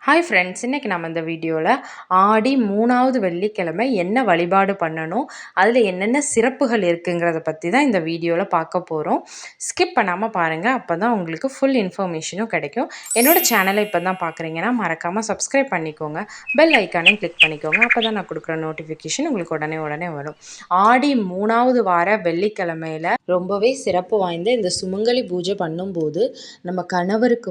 Hi friends, இன்றைக்கி நம்ம இந்த வீடியோவில் ஆடி 3வது வெள்ளிக்கிழமை என்ன வழிபாடு பண்ணணும், அதில் என்னென்ன சிறப்புகள் இருக்குங்கிறத பற்றி தான் இந்த வீடியோவில் பார்க்க போகிறோம். ஸ்கிப் பண்ணாமல் பாருங்கள், அப்போ தான் உங்களுக்கு ஃபுல் இன்ஃபர்மேஷனும் கிடைக்கும். என்னோடய சேனலை இப்போ தான் பார்க்குறீங்கன்னா மறக்காமல் சப்ஸ்கிரைப் பண்ணிக்கோங்க, பெல் ஐக்கானையும் கிளிக் பண்ணிக்கோங்க. அப்போ தான் நான் கொடுக்குற நோட்டிஃபிகேஷன் உங்களுக்கு உடனே வரும். ஆடி 3வது வார வெள்ளிக்கிழமையில் ரொம்பவே சிறப்பு வாய்ந்த இந்த சுமங்கலி பூஜை பண்ணும்போது நம்ம கணவருக்கு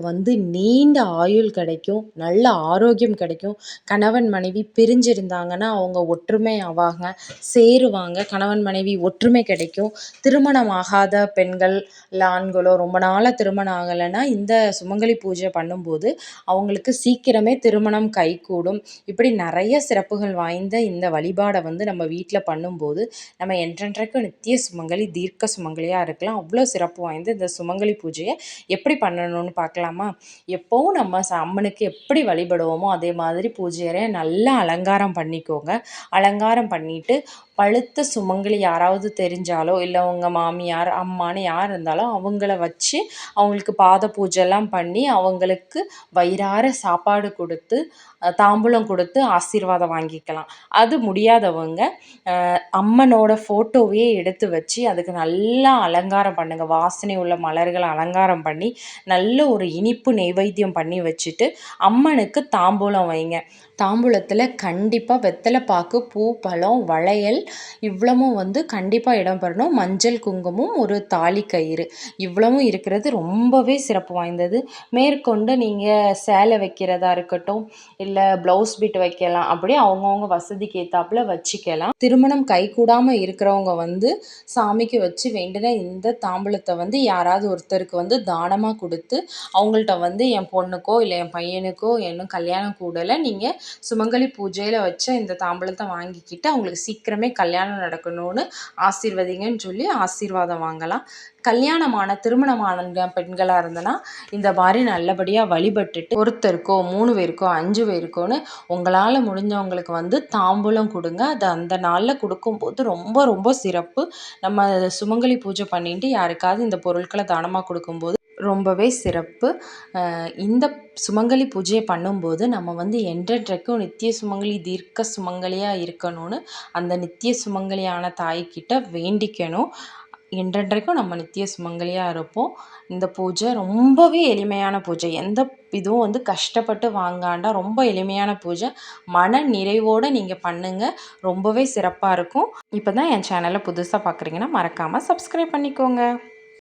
நீண்ட ஆயுள் கிடைக்கும், நல்ல ஆரோக்கியம் கிடைக்கும். கணவன் மனைவி பிரிஞ்சிருந்தாங்கன்னா அவங்க ஒற்றுமை ஆவாங்க, சேருவாங்க. கணவன் மனைவி ஒற்றுமை கிடைக்கும். திருமணம் ஆகாத பெண்கள் இல்லை ஆண்களோ ரொம்ப நாளாக திருமணம் ஆகலைன்னா இந்த சுமங்கலி பூஜை பண்ணும்போது அவங்களுக்கு சீக்கிரமே திருமணம் கைகூடும். இப்படி நிறைய சிறப்புகள் வாய்ந்த இந்த வழிபாடை நம்ம வீட்டில் பண்ணும்போது நம்ம என்றென்றைக்கும் நித்திய சுமங்கலி தீர்க்க சுமங்கலியாக இருக்கலாம். அவ்வளோ சிறப்பு வாய்ந்த இந்த சுமங்கலி பூஜையை எப்படி பண்ணணும்னு பார்க்கலாமா? எப்போவும் நம்ம அம்மனுக்கு எப்படி வழிபடுவோமோ அதே மாதிரி பூஜையறையை நல்லா அலங்காரம் பண்ணிக்கோங்க. அலங்காரம் பண்ணிவிட்டு பழுத்த சுமங்கலி யாராவது தெரிஞ்சாலோ இல்லை உங்கள் மாமியார் அம்மானு யார் இருந்தாலும் அவங்கள வச்சு அவங்களுக்கு பாத பூஜைலாம் பண்ணி அவங்களுக்கு வயிறார சாப்பாடு கொடுத்து தாம்பூலம் கொடுத்து ஆசீர்வாதம் வாங்கிக்கலாம். அது முடியாதவங்க அம்மனோட ஃபோட்டோவையே எடுத்து வச்சு அதுக்கு நல்லா அலங்காரம் பண்ணுங்கள். வாசனை உள்ள மலர்களை அலங்காரம் பண்ணி நல்ல ஒரு இனிப்பு நெய்வேத்தியம் பண்ணி வச்சுட்டு அம்மனுக்கு தாம்பூலம் வைங்க. தாம்பூலத்தில் கண்டிப்பாக வெத்தலை பாக்கு, பூ, பழம், வளையல் இவ்வளவும் கண்டிப்பாக இடம்பெறணும். மஞ்சள் குங்குமம், ஒரு தாலி கயிறு இவ்வளவும் இருக்கிறது ரொம்பவே சிறப்பு வாய்ந்தது. மேற்கொண்டு நீங்கள் சேலை வைக்கிறதா இருக்கட்டும், இல்லை ப்ளவுஸ் பிட் வைக்கலாம். அப்படி அவங்கவுங்க வசதிக்கு ஏற்றாப்புல வச்சுக்கலாம். திருமணம் கைகூடாமல் இருக்கிறவங்க சாமிக்கு வச்சு வேண்டின இந்த தாம்பூலத்தை யாராவது ஒருத்தருக்கு தானமாக கொடுத்து அவங்கள்ட்ட என் பொண்ணுக்கோ இல்லை என் பையனுக்கோ இன்னும் கல்யாணம் கூடலை, நீங்கள் சுமங்கலி பூஜையில் வச்ச இந்த தாம்பூலத்தை வாங்கிக்கிட்டு அவங்களுக்கு சீக்கிரமே கல்யாணம் நடக்கணும்னு ஆசீர்வதிங்கன்னு சொல்லி ஆசீர்வாதம் வாங்கலாம். கல்யாணமான திருமணமான பெண்களாக இருந்தனா இந்த மாதிரி நல்லபடியாக வழிபட்டுட்டு ஒருத்தருக்கோ 3 பேருக்கோ 5 பேருக்கோன்னு உங்களால் முடிஞ்சவங்களுக்கு தாம்பூலம் கொடுங்க. அது அந்த நாளில் கொடுக்கும்போது ரொம்ப ரொம்ப சிறப்பு. நம்ம சுமங்கலி பூஜை பண்ணிட்டு யாருக்காவது இந்த பொருட்களை தானமாக கொடுக்கும்போது ரொம்பவே சிறப்பு. இந்த சுமங்கலி பூஜையை பண்ணும்போது நம்ம என்றென்றைக்கும் நித்திய சுமங்கலி தீர்க்க சுமங்கலியாக இருக்கணும்னு அந்த நித்திய சுமங்கலியான தாய்கிட்ட வேண்டிக்கணும். என்றென்றைக்கும் நம்ம நித்திய சுமங்கலியாக இருப்போம். இந்த பூஜை ரொம்பவே எளிமையான பூஜை. எந்த இதுவும் கஷ்டப்பட்டு வாங்காண்டா ரொம்ப எளிமையான பூஜை. மன நிறைவோடு நீங்கள் பண்ணுங்கள், ரொம்பவே சிறப்பாக இருக்கும். இப்போ தான் என் சேனலை புதுசாக பார்க்குறீங்கன்னா மறக்காமல் சப்ஸ்கிரைப் பண்ணிக்கோங்க.